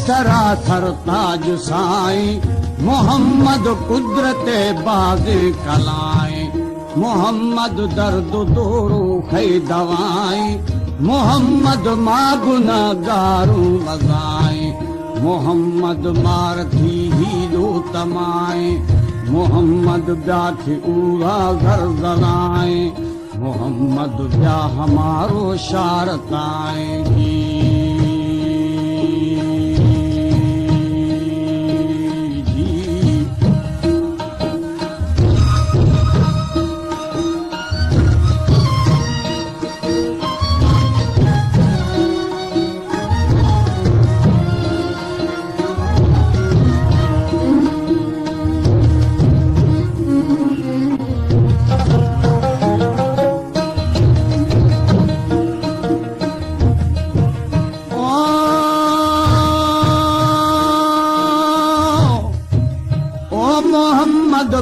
सरासर ताज साईं मोहम्मद कुदरते बाज़े कलाएं मोहम्मद दर्द दूरू खै दवाएं मोहम्मद मां गुनाहगारू मज़ाएं मोहम्मद मारथी ही दो तमाएं मोहम्मद ब्याखे उड़ा घर जलाएं मोहम्मद ब्या हमारो शारताएं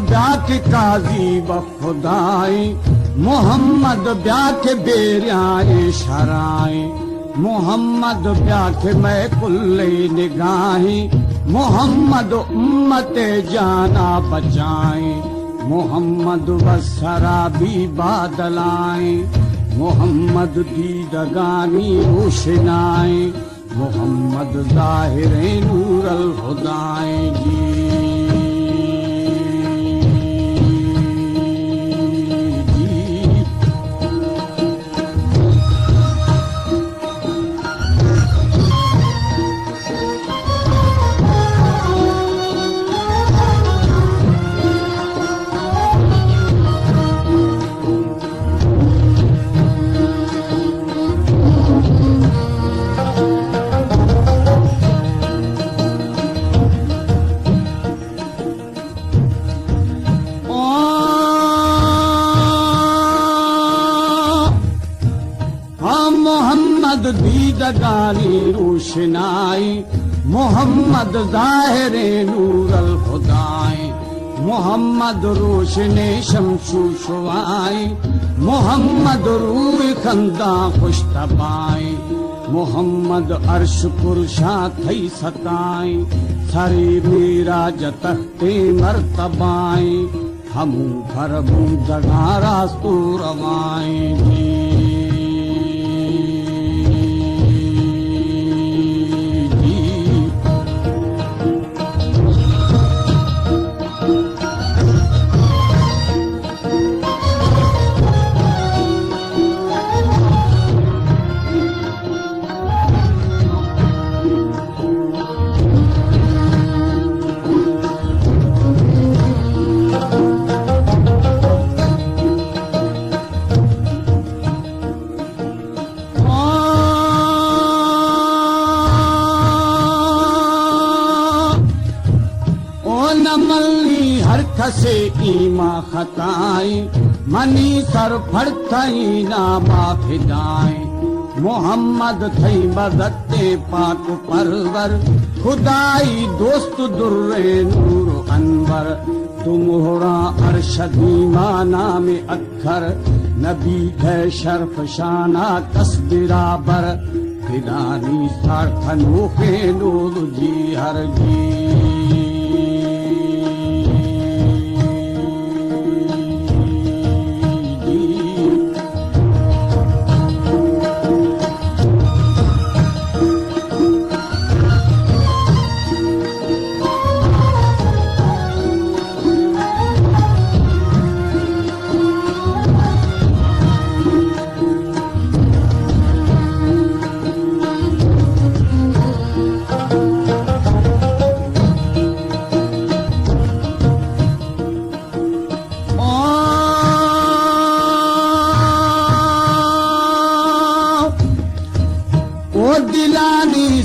ब्याके काजी व खुदाई मोहम्मद ब्याके बेरियाए शराए मोहम्मद ब्याके मैं कुल्ले निगाही मोहम्मद उम्मते जाना बचाए मोहम्मद वसरा भी बादलाए मोहम्मद दीदगानी रोशनाए मोहम्मद ज़ाहिरे नूर अल खुदाए जी दीदगानी रोशनाई मोहम्मद ज़ाहिरे नूर अल खुदाई मोहम्मद रोशने शमशु शुआई मोहम्मद रूह खंदा खुशतबाई मोहम्मद अर्श पुरशा थई सताई सरी मीरा जतख्ते मर्तबाई हमू भरबू जगा रास्तू रवाई से ईमा खताई मनी सर फड़थई नामा फिदाई मोहम्मद थई मदते पाक परवर खुदाई दोस्त दुर्रे नूर अनवर तुमोरा अरशदी माना में अखर नबी है शर्फ शाना तस्बिरा बर फिदानी सार्थनो के नूर जी हर जी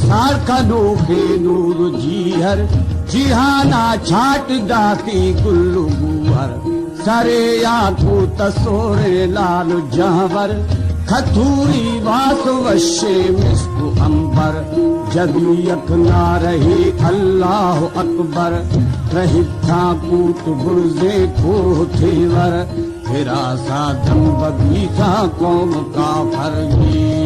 सारखनो खे नूर जीहर जिहाना छाट डाकी गुल्लू गुहर सरे आंखू तसोरे लाल जहवर खथूरी वास वशे मिस्कु अंबर जदीयक ना रही अल्लाह अकबर रही था कूट गुर्जे को थेवर फिरा साधम बगीचा कौम का फरगी